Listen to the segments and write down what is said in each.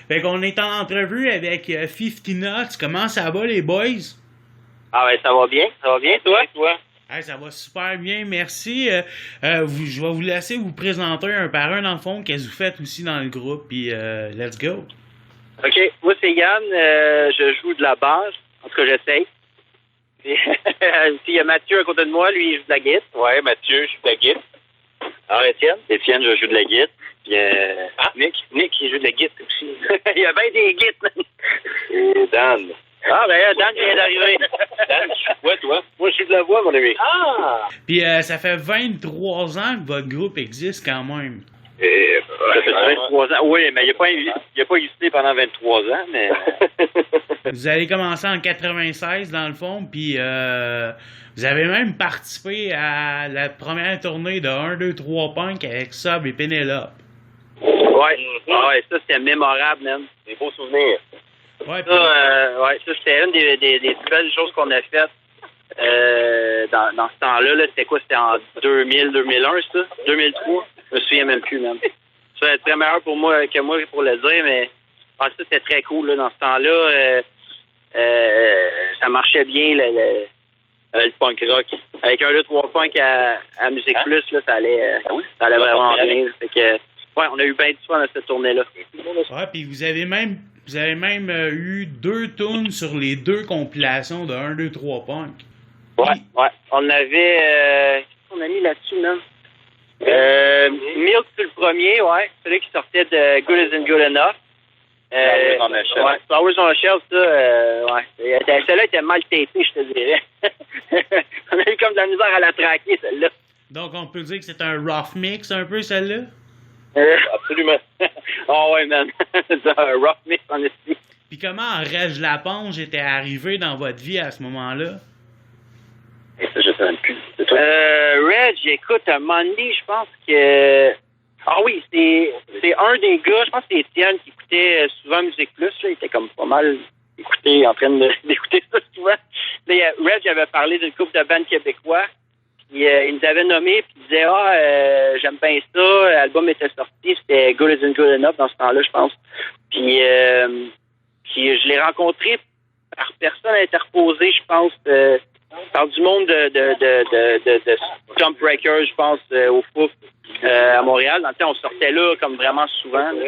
Fait qu'on est en entrevue avec 50 Nuts. Comment ça va, les boys? Ah ouais, ça va bien, toi? Hey, ça va super bien, merci. Je vais vous laisser vous présenter un par un, dans le fond, qu'est-ce que vous faites aussi dans le groupe, puis let's go. OK, moi c'est Yann, je joue de la basse, en tout cas j'essaye. Puis il y a Mathieu à côté de moi, lui il joue de la guitare. Ouais, Mathieu, je joue de la guitare. Alors Étienne? Étienne, je joue de la guitare. Puis Nick il joue de la guitare aussi. Il y a bien des guitares. Et Dan. Ah ben Dan vient d'arriver. Dan, tu joues quoi, toi? Moi, je joue de la voix, mon ami. Ah! Puis ça fait 23 ans que votre groupe existe quand même. Ça fait 23 ans. Oui, mais il n'a pas existé pendant 23 ans, mais... Vous avez commencé en 96, dans le fond, puis vous avez même participé à la première tournée de 1, 2, 3 Punk avec Sub et Pénélope. Ouais, ça c'était mémorable, même. Des beaux souvenirs. Ouais, Ça c'était une des plus belles choses qu'on a faites dans ce temps-là. Là. C'était quoi? C'était en 2000, 2001, ça? 2003? Je me souviens même plus, même. Ça c'est très meilleur pour moi que moi pour le dire, mais ça c'était très cool là, dans ce temps-là. Ça marchait bien le punk rock. Avec un 2-3 punk à Musique Plus, là, ça allait vraiment bien. Fait que, ouais, on a eu bien du fun à cette tournée-là. Ouais, puis vous avez même eu 2 tunes sur les 2 compilations de 1, 2, 3 Punk. Ouais. On avait... qu'est-ce qu'on a mis là-dessus, même? Milk, c'est le premier, ouais. Celui qui sortait de Good Isn't Good Enough. Flowers on a Shelf. Ouais, Flowers on a Shelf, ça, ouais. Celle-là était mal tapée, je te dirais. On a eu comme de la misère à la traquer, celle-là. Donc, on peut dire que c'est un rough mix, un peu, celle-là? Absolument. Oh ouais, man. C'est un rough mix, en esti. Puis comment Reg Laponge était arrivé dans votre vie à ce moment-là? Ça, je sais même plus. C'est toi? Reg, écoute, un moment donné, je pense que... Ah oui, c'est un des gars, je pense que c'est Étienne qui écoutait souvent Musique Plus, là. Il était comme pas mal en train d'écouter ça souvent. Là, Reg avait parlé d'une couple de bandes québécois. Puis, il nous avait nommé, puis il disait j'aime bien ça, l'album était sorti, c'était Good Isn't Good Enough dans ce temps-là, je pense. Puis je l'ai rencontré par personne interposée, je pense, par du monde de Jump Breakers, je pense, au FOUF à Montréal. Dans le temps, on sortait là comme vraiment souvent. Là.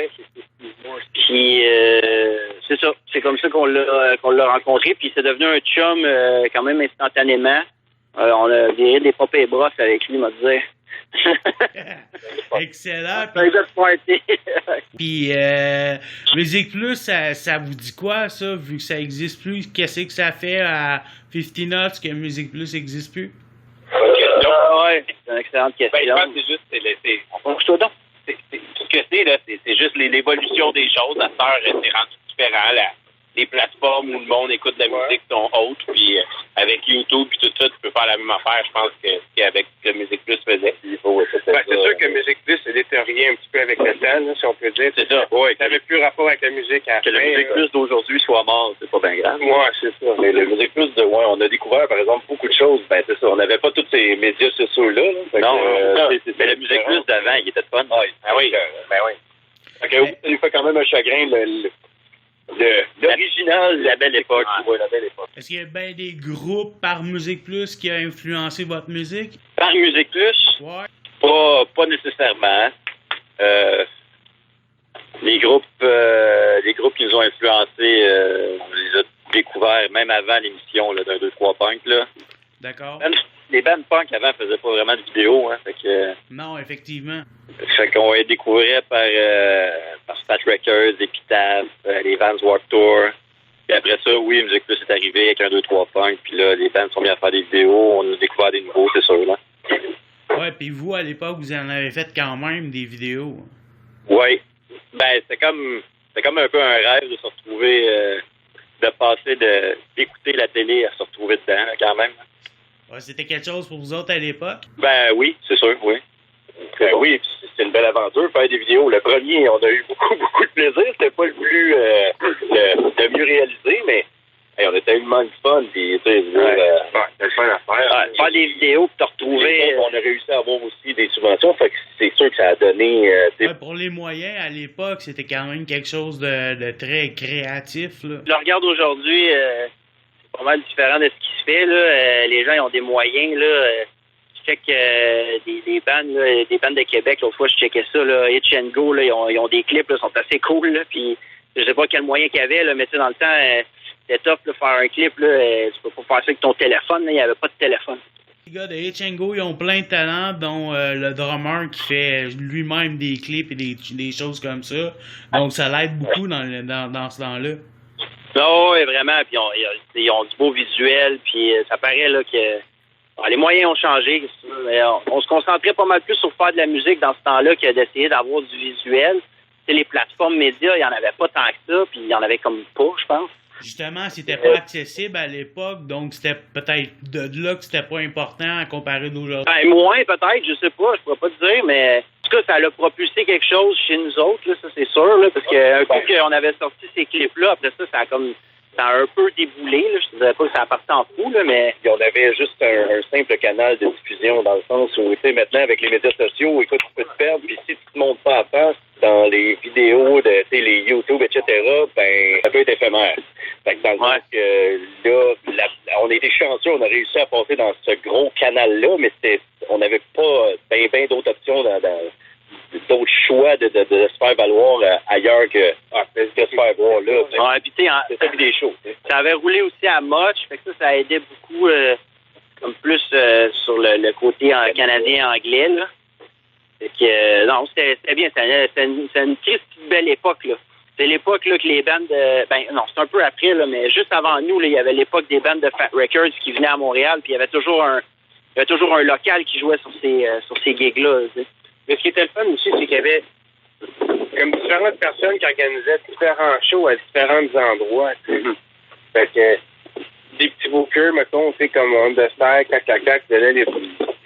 Puis c'est ça, c'est comme ça qu'on l'a rencontré, puis c'est devenu un chum quand même instantanément. On a viré des pop et brosse avec lui, m'a dit. Excellent. Party. Puis Musique Plus, ça vous dit quoi, ça, vu que ça existe plus? Qu'est-ce que ça fait à 50 Nuts que Musique Plus existe plus? Ouais, c'est une excellente question. Ben, je pense que c'est juste... tout ce que c'est, là, c'est juste l'évolution des choses. À cette heure, c'est rendu différent. Les plateformes où le monde écoute de la musique sont hautes, puis avec YouTube puis tout ça, tu peux faire la même affaire, je pense, qu'avec ce que Musique Plus faisait. C'est sûr que Musique Plus s'est détérioré un petit peu avec le temps, là, si on peut dire. C'est ça. Oui, ça n'avait plus rapport avec la musique à que la Musique Plus d'aujourd'hui soit mort, c'est pas bien grave. Oui, c'est ça. Mais le Musique Plus on a découvert, par exemple, beaucoup de choses. Ben, c'est ça. On n'avait pas tous ces médias sociaux-là. Non, mais la Musique Plus d'avant, il était fun. Ah oui, ben oui. Okay, ça lui fait quand même un chagrin, l'original, la belle époque. Ouais, la belle époque. Est-ce qu'il y a bien des groupes par Musique Plus qui a influencé votre musique? Par Musique Plus? Ouais. Pas nécessairement. Les groupes qui nous ont influencés, on les a découverts même avant l'émission d'un 2-3 Punk. Là. D'accord. Les bands punk avant faisaient pas vraiment de vidéo. Hein, fait que, non, effectivement. Fait qu'on les découvrait par Fat Records, Epitaph, les Vans Warped Tour. Puis après ça, oui, Musique Plus est arrivé avec un 2-3 Punk. Puis là, les bands sont mis à faire des vidéos. On a découvert des nouveaux, c'est sûr. Là. Ouais, puis vous, à l'époque, vous en avez fait quand même des vidéos. Oui. Ben, c'est comme un peu un rêve de se retrouver, de passer d'écouter la télé à se retrouver dedans, là, quand même. Ouais, c'était quelque chose pour vous autres à l'époque? Ben oui, c'est sûr, oui. Oui, c'est une belle aventure, faire des vidéos. Le premier, on a eu beaucoup, beaucoup de plaisir. C'était pas le plus le mieux réalisé, mais on a tellement de fun. Puis, c'est le fun à faire. Faire faire des vidéos pour te retrouver. On a réussi à avoir aussi des subventions, fait que c'est sûr que ça a donné... pour les moyens, à l'époque, c'était quand même quelque chose de très créatif. Là. Je le regarde aujourd'hui, c'est pas mal différent de ce qui se fait. Là. Les gens ils ont des moyens. Là. Je check des bandes, là, des bandes de Québec. L'autre fois, je checkais ça. Là, Hitch and Go, là, ils ont des clips, là, sont assez cool. Là, puis je sais pas quel moyen qu'il y avait, là, mais tu sais, dans le temps, c'était tough de faire un clip. Là, tu peux pas faire ça avec ton téléphone. Là, il n'y avait pas de téléphone. Les gars de Hitch and Go, ils ont plein de talents, dont le drummer qui fait lui-même des clips et des choses comme ça. Donc, ça l'aide beaucoup dans ce temps-là. Non, oui, vraiment. Puis ils ont du beau visuel. Puis ça paraît là que les moyens ont changé. On se concentrait pas mal plus sur faire de la musique dans ce temps-là que d'essayer d'avoir du visuel. T'sais, les plateformes médias, il n'y en avait pas tant que ça. Puis il y en avait comme pas, je pense. Justement, c'était pas accessible à l'époque, donc c'était peut-être de là que c'était pas important à comparer d'aujourd'hui. Ben, moins peut-être, je sais pas, je pourrais pas te dire, mais en tout cas, ça a propulsé quelque chose chez nous autres, là, ça c'est sûr, là, parce qu'un coup qu'on avait sorti ces clips-là, après ça, ça a un peu déboulé, là, je ne dirais pas que ça a parti en fou, là, mais... Puis on avait juste un simple canal de diffusion dans le sens où, tu sais, maintenant, avec les médias sociaux, écoute, tu peux te perdre, puis si tu te montres pas à face dans les vidéos de, tu sais, les YouTube, etc., ben, ça peut être éphémère. Fait que dans le sens que, là, on a été chanceux, on a réussi à passer dans ce gros canal-là, mais on n'avait pas ben d'autres options d'autres choix de se faire valoir ailleurs que de se faire voir là. Ouais, puis tu sais, des shows. Ça avait roulé aussi à Much, fait que ça aidait beaucoup, comme plus sur le côté canadien-anglais, là. Fait que, non, c'était bien, c'était une triste belle époque, là. C'est l'époque là que les bandes non, c'est un peu après, là, mais juste avant nous, là, il y avait l'époque des bandes de Fat Records qui venaient à Montréal, puis il y avait toujours un local qui jouait sur ces gigs-là. Tu sais. Mais ce qui était le fun aussi, c'est qu'il y avait comme différentes personnes qui organisaient différents shows à différents endroits. Fait que des petits bookers, mettons, tu sais, comme On The Star, Cac, donnaient les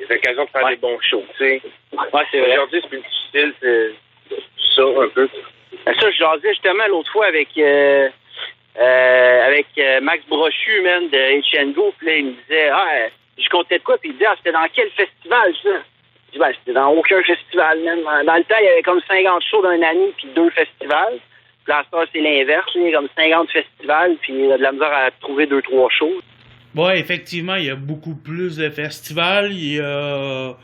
occasions de faire des bons shows, tu sais. Ouais, c'est vrai. Aujourd'hui, c'est plus difficile, c'est ça, un peu. Ça, je jasais justement l'autre fois avec Max Brochu, man, de H&Go, puis là, il me disait, je comptais de quoi, puis il disait, c'était dans quel festival, ça? Je dis, c'était dans aucun festival, même. Dans le temps, il y avait comme 50 shows d'une année, puis 2 festivals. Puis là, c'est l'inverse, il y a comme 50 festivals, puis il y a de la misère à trouver 2-3 shows. Ouais, effectivement, il y a beaucoup plus de festivals. Il y a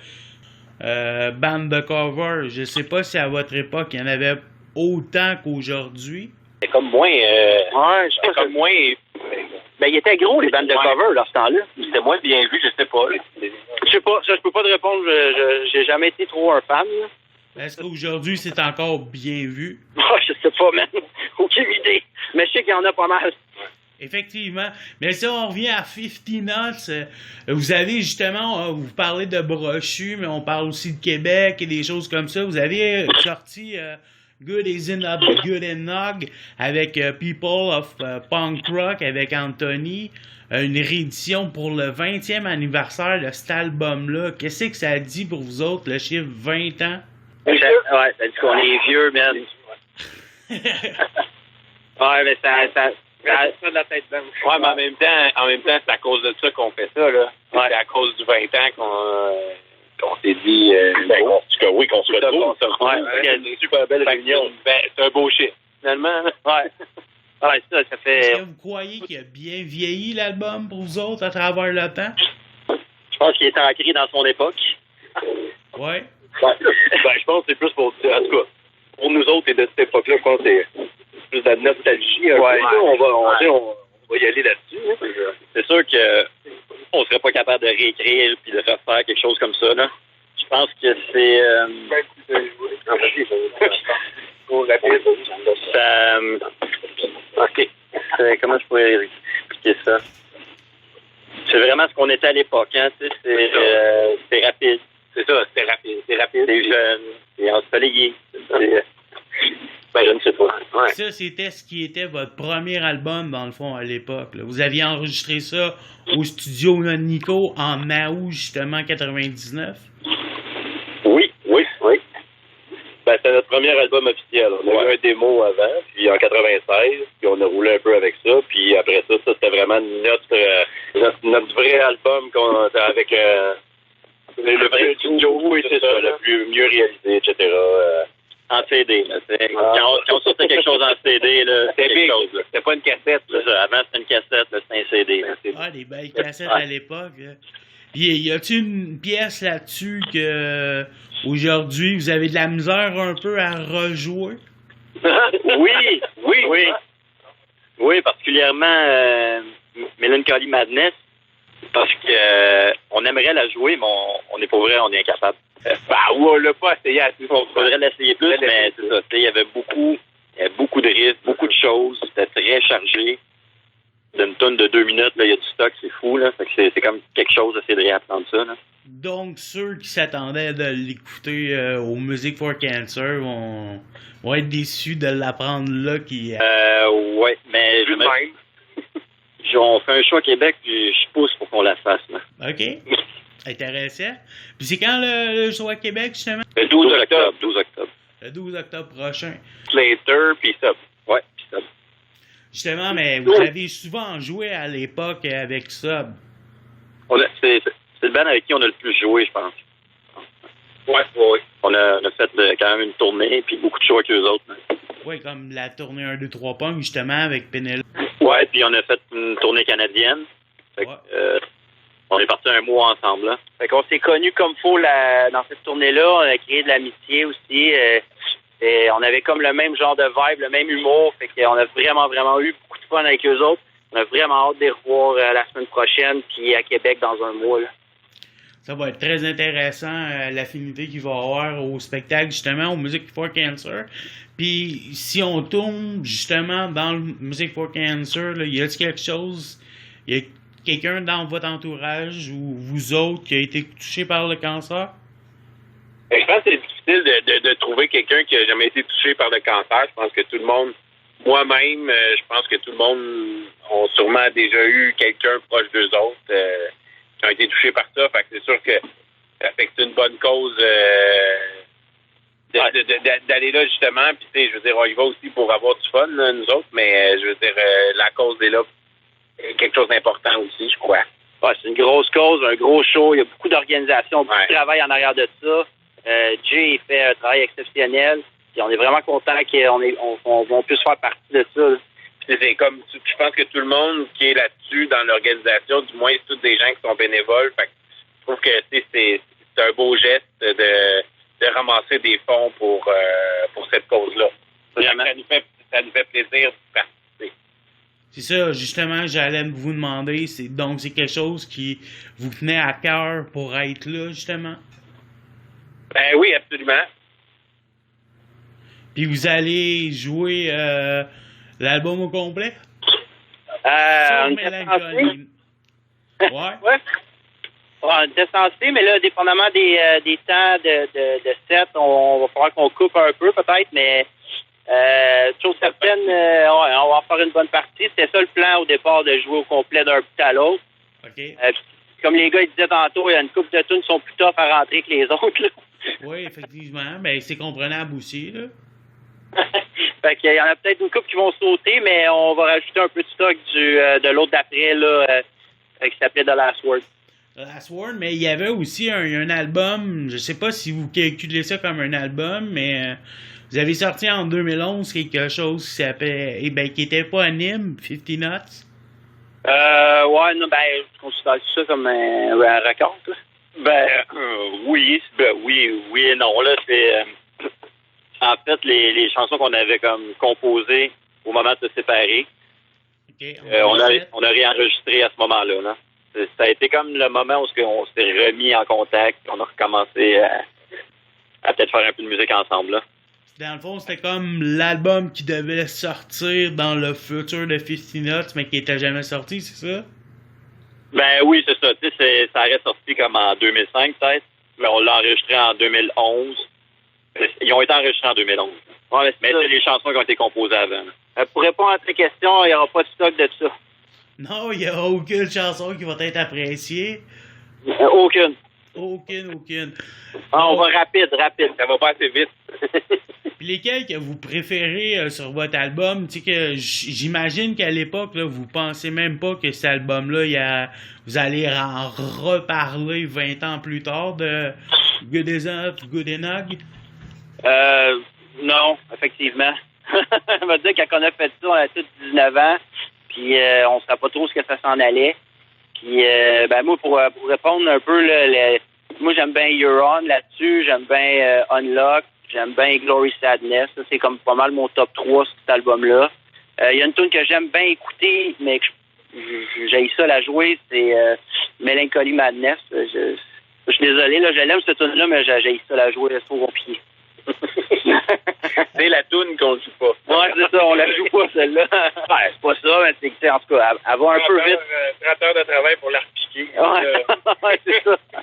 bandes de cover. Je sais pas si à votre époque, il y en avait autant qu'aujourd'hui. C'est comme moins... je sais pas. Comme moins... Ben, il était gros, les bandes de cover, dans ce temps-là. C'était moins bien vu, je sais pas. Je sais pas, ça, je peux pas te répondre. J'ai jamais été trop un fan, là. Est-ce qu'aujourd'hui, c'est encore bien vu? Je sais pas, man. Aucune idée. Mais je sais qu'il y en a pas mal. Effectivement. Mais si on revient à 50 Nuts, vous avez justement, vous parlez de Brochu, mais on parle aussi de Québec et des choses comme ça. Vous avez sorti Good Is Not Good Enough avec People of Punk Rock avec Anthony. Une réédition pour le 20e anniversaire de cet album-là. Qu'est-ce que ça dit pour vous autres, le chiffre 20 ans? Ouais, ça dit qu'on est vieux, man. Ouais, mais ça de la tête blanche. Ouais, mais en même temps, c'est à cause de ça qu'on fait ça, là. Ouais. C'est à cause du 20 ans qu'on s'est dit... en tout cas, oui, qu'on se retrouve. C'est une super belle réunion. C'est un beau chiffre, finalement. Ouais. Ouais, ça fait... Est-ce que vous croyez qu'il a bien vieilli, l'album, pour vous autres, à travers le temps? Je pense qu'il est ancré dans son époque. Ouais. Je pense que c'est plus en tout cas, pour nous autres et de cette époque-là, je pense que c'est plus de la nostalgie. On va y aller là-dessus. Hein. C'est sûr que on serait pas capable de réécrire puis de faire quelque chose comme ça, là. Je pense que c'est... OK. Comment je pourrais expliquer ça? C'est vraiment ce qu'on était à l'époque, hein. C'est rapide. C'est ça, c'était rapide. C'est jeune. C'est ensoleillé. Je ne sais pas. Ouais. Ça, c'était ce qui était votre premier album, dans le fond, à l'époque. Là. Vous aviez enregistré ça au studio Nico en août, justement, 99? Oui. Ben, c'était notre premier album officiel. On a eu un démo avant, puis en 96, puis on a roulé un peu avec ça, puis après ça, c'était vraiment notre vrai album avec le vrai studio, oui, c'est ça, le plus mieux réalisé, etc. En CD, là. Quand on sortait quelque chose en CD, là, c'était quelque chose, là. C'était pas une cassette. Là. Avant, c'était une cassette, là, c'était un CD. Là. Ah, des belles cassettes à l'époque. Là. Puis, y a-t-il une pièce là-dessus que aujourd'hui vous avez de la misère un peu à rejouer? Oui, particulièrement Melancholy Madness, parce que on aimerait la jouer, mais on est pas vrai, on est incapable. On l'a pas essayé assez. Il faudrait l'essayer plus, mais c'est ça. Il y avait beaucoup de risques, beaucoup de choses. C'était très chargé. D'une tonne de 2 minutes, là, il y a du stock, c'est fou, là. Fait que c'est comme quelque chose d'essayer de réapprendre ça, là. Donc, ceux qui s'attendaient de l'écouter au Music for Cancer vont être déçus de l'apprendre là. Ouais, mais on fait un show à Québec, puis je pousse pour qu'on la fasse, là. OK. Intéressant. Puis c'est quand le show à Québec, justement? Le 12 octobre. Le 12 octobre prochain. Slater, puis ça. Ouais, puis ça. Justement, mais vous avez souvent joué à l'époque avec Sub. C'est le band avec qui on a le plus joué, je pense. Ouais. On a fait quand même une tournée, puis beaucoup de shows avec eux autres. Oui, comme la tournée 1, 2, 3 Punk, justement, avec Pénélope. Ouais, puis on a fait une tournée canadienne. Fait que, on est partis un mois ensemble, là. Fait qu'on s'est connus comme faut dans cette tournée-là. On a créé de l'amitié aussi. Et on avait comme le même genre de vibe, le même humour. Fait qu'on a vraiment eu beaucoup de fun avec eux autres. On a vraiment hâte de les revoir la semaine prochaine, puis à Québec dans un mois, là. Ça va être très intéressant, l'affinité qu'il va y avoir au spectacle, justement, au Music for Cancer. Puis, si on tourne, justement, dans le Music for Cancer, là, y a-t-il quelque chose, y a quelqu'un dans votre entourage ou vous autres qui a été touché par le cancer? Je pense que c'est difficile de trouver quelqu'un qui a jamais été touché par le cancer. Je pense que tout le monde, moi-même, je pense que tout le monde a sûrement déjà eu quelqu'un proche d'eux autres qui ont été touchés par ça. Fait que c'est sûr que ça fait que c'est une bonne cause d'aller là, justement. Puis, tu sais, je veux dire, on y va aussi pour avoir du fun, là, nous autres, mais je veux dire, la cause est là. Quelque chose d'important aussi, je crois. Ouais, c'est une grosse cause, un gros show. Il y a beaucoup d'organisation, beaucoup de travail en arrière de ça. Jay fait un travail exceptionnel. Puis on est vraiment content qu'on puisse faire partie de ça. C'est comme, je pense que tout le monde qui est là-dessus dans l'organisation, du moins, c'est tous des gens qui sont bénévoles. Fait que je trouve que c'est un beau geste de ramasser des fonds pour cette cause-là. Ça nous fait plaisir de participer. C'est ça, justement, j'allais vous demander. Donc, c'est quelque chose qui vous tenait à cœur pour être là, justement? Ben oui, absolument. Puis vous allez jouer l'album au complet? On était censé. Ouais. On était censé, mais là, dépendamment des temps de set, on va falloir qu'on coupe un peu peut-être, mais chose certaine, on va en faire une bonne partie. C'était ça le plan au départ, de jouer au complet d'un bout à l'autre. OK. Comme les gars ils disaient tantôt, il y a une couple de tunes qui sont plus tough à rentrer que les autres, là. Oui, effectivement. Ben, c'est comprenable aussi, là. Fait qu'il y en a peut-être une couple qui vont sauter, mais on va rajouter un peu de stock de l'autre d'après, là, qui s'appelait The Last Word. The Last Word, mais il y avait aussi un album, je sais pas si vous calculez ça comme un album, mais vous avez sorti en 2011 quelque chose qui s'appelait, qui était pas anime, 50 Nuts. Ouais, non, je considère ça comme un record, là. Oui et non, là, c'est... en fait, les chansons qu'on avait comme composées au moment de se séparer, on a réenregistré à ce moment-là, là. Ça a été comme le moment où on s'est remis en contact, on a recommencé à peut-être faire un peu de musique ensemble, là. Dans le fond, c'était comme l'album qui devait sortir dans le futur de 50 Nuts, mais qui était jamais sorti, c'est ça? Ben oui, c'est ça. Tu sais, ça aurait sorti comme en 2005, peut-être, mais on l'a enregistré en 2011. Ils ont été enregistrés en 2011. Ouais, mais c'est les chansons qui ont été composées avant. Pour répondre à tes questions, il n'y aura pas de stock de ça. Non, il n'y a aucune chanson qui va être appréciée. Aucune. Aucune. On va rapide. Ça va pas assez vite. Puis lesquels que vous préférez sur votre album? Tu sais que j'imagine qu'à l'époque, là, vous pensez même pas que cet album-là, vous allez en reparler 20 ans plus tard de Good Enough, Good Enough? Non, effectivement. On va dire que quand on a fait ça, on a tous 19 ans, puis on savait pas trop ce que ça s'en allait. Puis, moi, pour répondre un peu, moi, j'aime bien You're On là-dessus, j'aime bien Unlock, j'aime bien Glory Sadness. Ça, c'est comme pas mal mon top 3 sur cet album-là. Il y a une tune que j'aime bien écouter, mais que j'ai ça la jouer, c'est Melancholy Madness. Je suis désolé, là, je l'aime cette tune-là, mais j'ai ça la jouer, c'est trop compliqué. C'est la toune qu'on joue pas. Ouais, c'est ça, on la joue pas, celle-là. Ouais, c'est pas ça, mais c'est que, en tout cas, elle va un peu vite. 30 heures de travail pour la repiquer. Ouais, c'est ça. Ça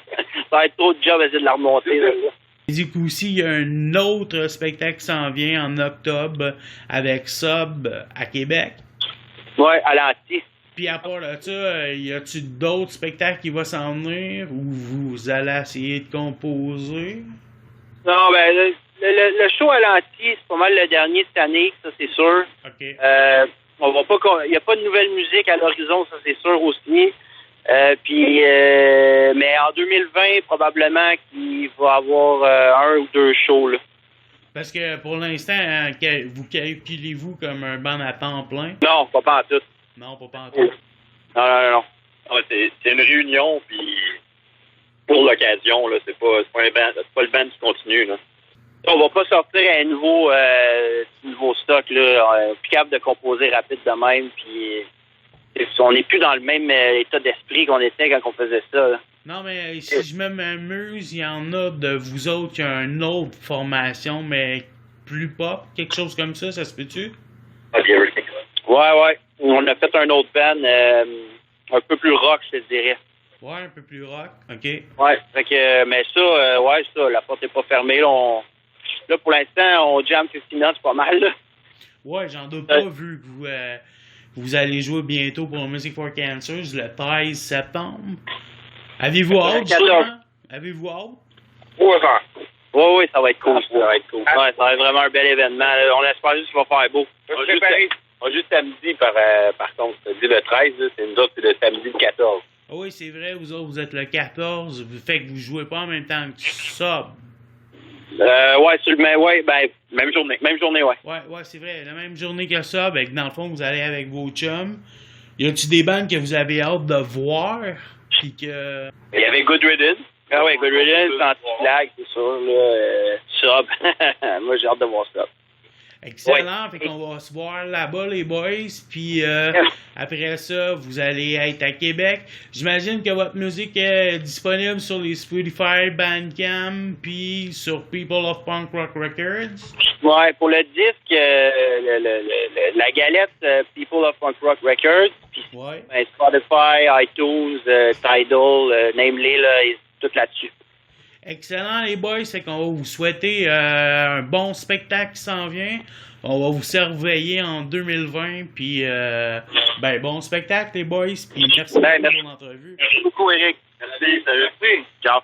va être trop de job à essayer de la remonter, là. Du coup, aussi, il y a un autre spectacle qui s'en vient en octobre avec Sub à Québec. Ouais, à l'anti. Puis à part de ça, y a-tu d'autres spectacles qui vont s'en venir ou vous allez essayer de composer? Non, ben, le show à l'anti, c'est pas mal le dernier de cette année, ça c'est sûr. OK. On va pas, il n'y a pas de nouvelle musique à l'horizon, ça c'est sûr aussi. Mais en 2020, probablement qu'il va y avoir un ou deux shows, là. Parce que pour l'instant, vous calculez-vous comme un band à temps plein? Non, pas en tout. Non, pas en tout. Non. C'est une réunion, puis pour l'occasion, là, c'est pas un band, c'est pas le band qui continue, là. On va pas sortir un nouveau stock, là, plus capable de composer rapide de même, puis on n'est plus dans le même état d'esprit qu'on était quand on faisait ça, là. Non, mais si je me m'amuse, il y en a de vous autres qui ont une autre formation, mais plus pop, quelque chose comme ça se peut-tu? Ouais. On a fait un autre band, un peu plus rock, je te dirais. Ouais, un peu plus rock, OK. Ouais, fait que, mais ça, la porte est pas fermée, là, là, pour l'instant, on jam 15 minutes, c'est pas mal, là. Ouais, j'en doute pas, vu que vous allez jouer bientôt pour Music for Cancers le 13 septembre. Avez-vous hâte, justement? Avez-vous hâte? Oui, ça va être cool. Ça va être cool. Ouais, ça va être vraiment un bel événement. On espère juste qu'il va faire beau. Juste samedi, par contre. Samedi le 13, là, c'est nous autres, c'est le samedi le 14. Ah oui, c'est vrai, vous autres, vous êtes le 14, fait que vous jouez pas en même temps que Sub. Même journée, ouais. Ouais, c'est vrai, la même journée que Sub, ben, dans le fond, vous allez avec vos chums. Y a-tu des bandes que vous avez hâte de voir? Puis que... Il y avait Good Riddance. Ah ouais, Good Riddance, anti-flag, c'est sûr, là. Sub. Moi, j'ai hâte de voir Sub. Excellent, fait qu'on va se voir là-bas, les boys, puis après ça, vous allez être à Québec. J'imagine que votre musique est disponible sur les Spotify, Bandcamp, puis sur People of Punk Rock Records. Ouais, pour le disque, la galette People of Punk Rock Records, puis Spotify, iTunes, Tidal, name-les, là, tout là-dessus. Excellent, les boys. C'est qu'on va vous souhaiter un bon spectacle qui s'en vient. On va vous surveiller en 2020. Puis, bon spectacle, les boys. Puis, merci beaucoup pour l'entrevue. Merci beaucoup, Eric. Merci, salut. Ciao.